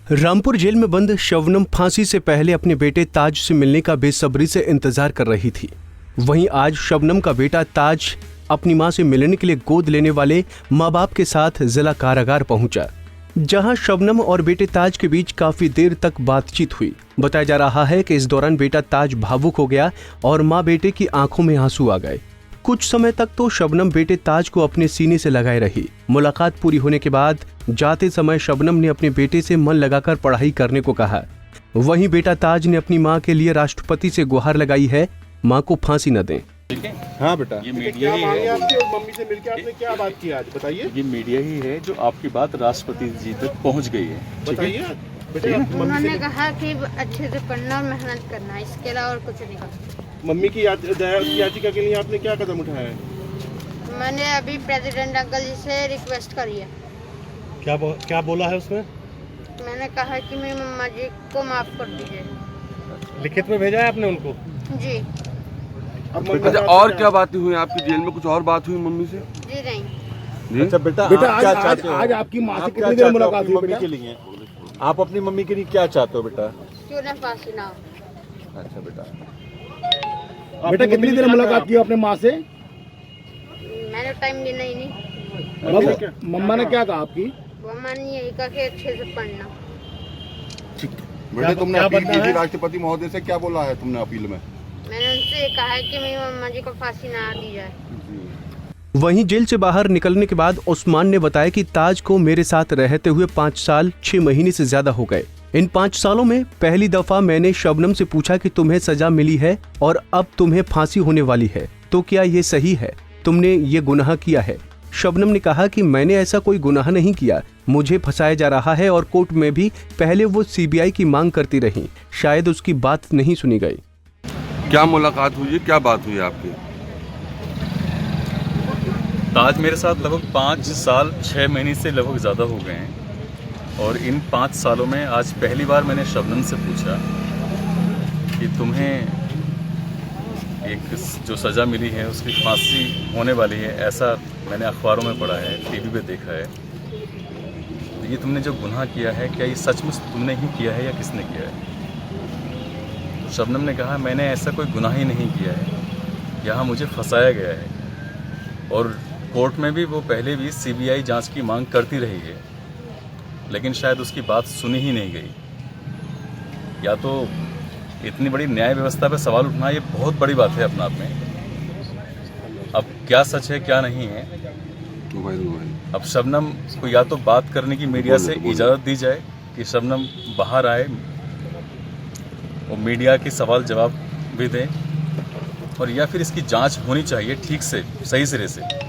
Rampur jail में बंद शबनम फांसी से पहले अपने बेटे ताज से मिलने का बेसब्री से इंतजार कर रही थी। वहीं आज शबनम का बेटा ताज अपनी मां से मिलने के लिए गोद लेने वाले मां बाप के साथ जिला कारागार पहुंचा, जहां शबनम और बेटे ताज के बीच काफी देर तक बातचीत हुई। बताया जा रहा है कि इस दौरान बेटा ताज भावुक हो गया और मां बेटे की आंखों में आंसू आ गए। कुछ समय तक तो शबनम बेटे ताज को अपने सीने से लगाए रही। मुलाकात पूरी होने के बाद जाते समय शबनम ने अपने बेटे से मन लगाकर पढ़ाई करने को कहा। वहीं बेटा ताज ने अपनी मां के लिए राष्ट्रपति से गुहार लगाई है, मां को फांसी न दें। हाँ बेटा, ये मीडिया ही है। आपके मम्मी से मिलकर आपने क्या बात की आज बताइए? ये मीडिया ही है जो आपकी बात राष्ट्रपति जी तक पहुंच गई है। बताइए बेटा, उन्होंने कहा कि अच्छे से पढ़ना और मेहनत करना, इसके अलावा और कुछ नहीं कहा। मम्मी की याचिका के लिए आपने क्या कदम उठाया है? मैंने अभी प्रेसिडेंट अंकल जी से रिक्वेस्ट करी है। क्या बोला है उसमें? मैंने कहा कि मेरी मम्मा जी को माफ कर दीजिए। लिखित में भेजा है आपने उनको? जी। अच्छा, और क्या बातें हुई आपकी जेल में? कुछ और बात हुई मम्मी से? जी नहीं। अच्छा बेटा, आज आपकी माँ से कितनी देर मुलाकात हुई मम्मी के लिए? आप अपनी मम्मी के लिए क्या चाहते हो बेटा? क्यों ना फांसी ना हो। अच्छा बेटा, बेटा कितनी देर मुलाकात की आपने माँ से? मैंने टाइम गिना ही नहीं। मम्मा ने क्या कहा आपकी? मम्मा ने यही कहा कि अच्छे से पढ़ना। बेटा तुमने अपील की थी राष्ट्रपति महोदय से, क्या बोला है तुमने अपील में? मैंने उनसे ये कहा है कि मेरी मम्मा जी को फांसी ना दी जाए। वहीं जेल से बाहर निकलने के बाद उस्मान ने बताया कि ताज को मेरे साथ रहते हुए 5 साल 6 महीने से ज्यादा हो गए। इन 5 सालों में पहली दफा मैंने शबनम से पूछा कि तुम्हें सजा मिली है और अब तुम्हें फांसी होने वाली है, तो क्या ये सही है? तुमने ये गुनाह किया है? शबनम ने कहा कि मैंने ऐसा कोई गुनाह नहीं किया, मुझे फंसाया जा रहा है और कोर्ट में भी पहले वो सीबीआई की मांग करती रही, शायद उसकी बात नहीं सुनी गई। क्या मुलाकात हुई है, क्या बात हुई आपकी? ताज मेरे साथ लगभग 5 साल 6 महीने से लगभग ज़्यादा हो गए हैं और इन 5 सालों में आज पहली बार मैंने शबनम से पूछा कि तुम्हें एक जो सज़ा मिली है उसकी फांसी होने वाली है, ऐसा मैंने अखबारों में पढ़ा है, टीवी पे देखा है। तो ये तुमने जो गुनाह किया है, क्या ये सचमुच तुमने ही किया है या किसने किया है? तो शबनम ने कहा मैंने ऐसा कोई गुनाह ही नहीं किया है, यहाँ मुझे फंसाया गया है। और कोर्ट में भी वो पहले भी सीबीआई जांच की मांग करती रही है, लेकिन शायद उसकी बात सुनी ही नहीं गई। या तो इतनी बड़ी न्याय व्यवस्था पे सवाल उठना ये बहुत बड़ी बात है अपने आप में। अब क्या सच है क्या नहीं है, अब शबनम को या तो बात करने की मीडिया से इजाज़त दी जाए कि शबनम बाहर आए, वो मीडिया के सवाल जवाब भी दें, और या फिर इसकी जांच होनी चाहिए ठीक से, सही सिरे से।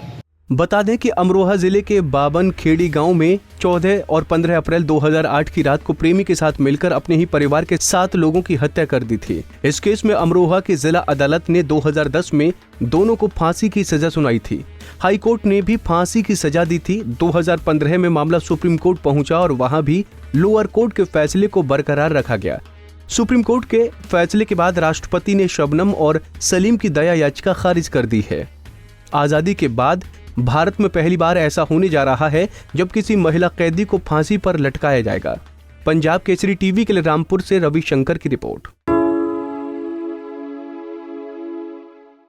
बता दें कि अमरोहा जिले के बाबन खेड़ी गांव में 14 और 15 अप्रैल 2008 की रात को प्रेमी के साथ मिलकर अपने ही परिवार के 7 लोगों की हत्या कर दी थी। इस केस में अमरोहा की जिला अदालत ने 2010 में दोनों को फांसी की सजा सुनाई थी। हाई कोर्ट ने भी फांसी की सजा दी थी। 2015 में मामला सुप्रीम कोर्ट पहुंचा और वहां भी लोअर कोर्ट के फैसले को बरकरार रखा गया। सुप्रीम कोर्ट के फैसले के बाद राष्ट्रपति ने शबनम और सलीम की दया याचिका खारिज कर दी है। आजादी के बाद भारत में पहली बार ऐसा होने जा रहा है जब किसी महिला कैदी को फांसी पर लटकाया जाएगा। पंजाब केसरी टीवी के लिए रामपुर से रविशंकर की रिपोर्ट।